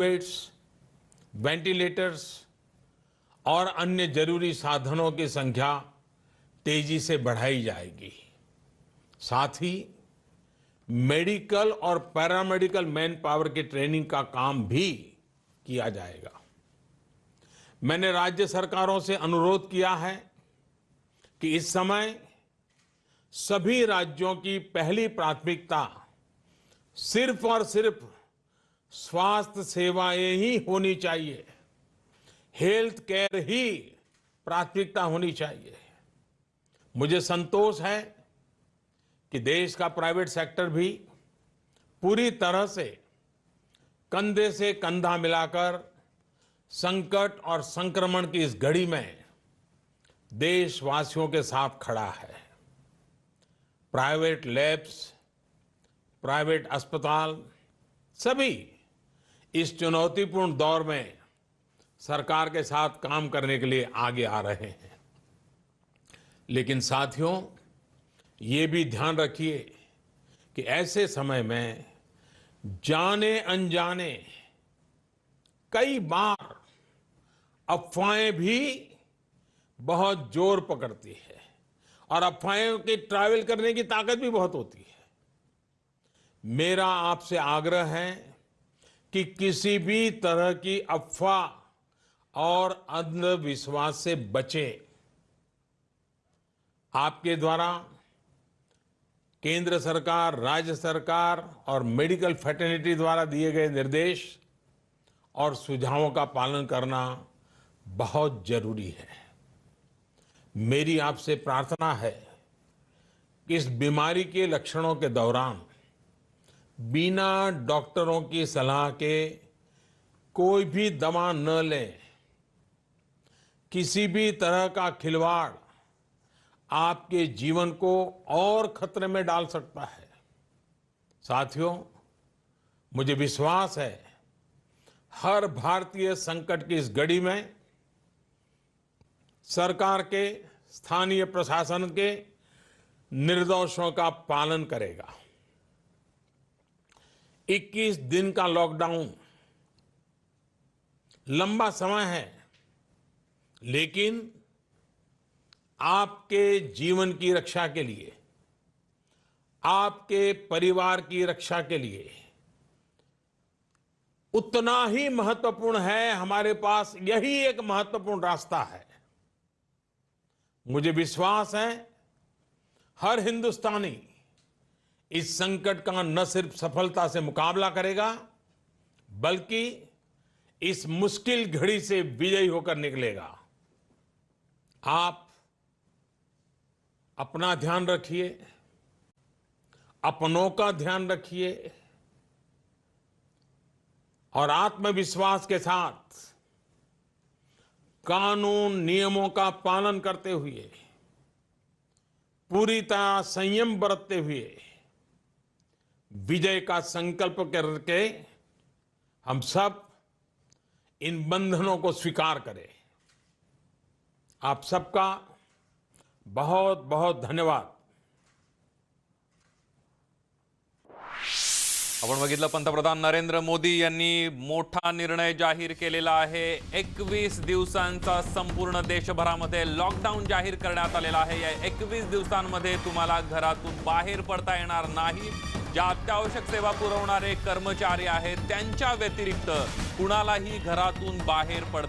Beds, ventilators और अन्य जरूरी साधनों की संख्या तेजी से बढ़ाई जाएगी। साथ ही मेडिकल और पैरामेडिकल मैन पावर की ट्रेनिंग का काम भी किया जाएगा। मैंने राज्य सरकारों से अनुरोध किया है कि इस समय सभी राज्यों की पहली प्राथमिकता सिर्फ और सिर्फ स्वास्थ्य सेवाएं ही होनी चाहिए, हेल्थ केयर ही प्राथमिकता होनी चाहिए। मुझे संतोष है कि देश का प्राइवेट सेक्टर भी पूरी तरह से कंधा मिलाकर संकट और संक्रमण की इस घड़ी में देशवासियों के साथ खड़ा है। प्राइवेट लैब्स, प्राइवेट अस्पताल सभी इस चुनौतीपूर्ण दौर में सरकार के साथ काम करने के लिए आगे आ रहे हैं। लेकिन साथियों, ये भी ध्यान रखिए कि ऐसे समय में जाने अनजाने कई बार अफवाहें भी बहुत जोर पकड़ती है और अफवाहों की ट्रैवल करने की ताकत भी बहुत होती है। मेरा आपसे आग्रह है कि किसी भी तरह की अफवाह और अंधविश्वास से बचें। आपके द्वारा केंद्र सरकार, राज्य सरकार और मेडिकल फ्रेटर्निटी द्वारा दिए गए निर्देश और सुझावों का पालन करना बहुत जरूरी है। मेरी आपसे प्रार्थना है कि इस बीमारी के लक्षणों के दौरान बिना डॉक्टरों की सलाह के कोई भी दवा न लें। किसी भी तरह का खिलवाड़ आपके जीवन को और खतरे में डाल सकता है। साथियों, मुझे विश्वास है हर भारतीय संकट की इस घड़ी में सरकार के, स्थानीय प्रशासन के निर्देशों का पालन करेगा। 21 दिन का लॉकडाउन लंबा समय है, लेकिन आपके जीवन की रक्षा के लिए, आपके परिवार की रक्षा के लिए उतना ही महत्वपूर्ण है। हमारे पास यही एक महत्वपूर्ण रास्ता है। मुझे विश्वास है हर हिंदुस्तानी इस संकट का न सिर्फ सफलता से मुकाबला करेगा, बल्कि इस मुश्किल घड़ी से विजयी होकर निकलेगा। आप अपना ध्यान रखिए, अपनों का ध्यान रखिए और आत्मविश्वास के साथ कानून नियमों का पालन करते हुए, पूरी तरह संयम बरतते हुए विजय का संकल्प करके हम सब इन बंधनों को स्वीकार करें। आप सबका बहुत बहुत धन्यवाद। आपण बघितलं, पंतप्रधान नरेंद्र मोदी यांनी मोठा निर्णय जाहीर केलेला आहे। 21 दिवसांचा संपूर्ण देशभरामध्ये लॉकडाऊन जाहीर करण्यात आलेला आहे। या 21 दिवसांमध्ये तुम्हाला घरातून बाहेर पडता येणार नाही। ज्या अत्यावश्यक सेवा पुरवणारे कर्मचारी आहेत त्यांच्या व्यतिरिक्त कुणालाही घरातून बाहेर पडता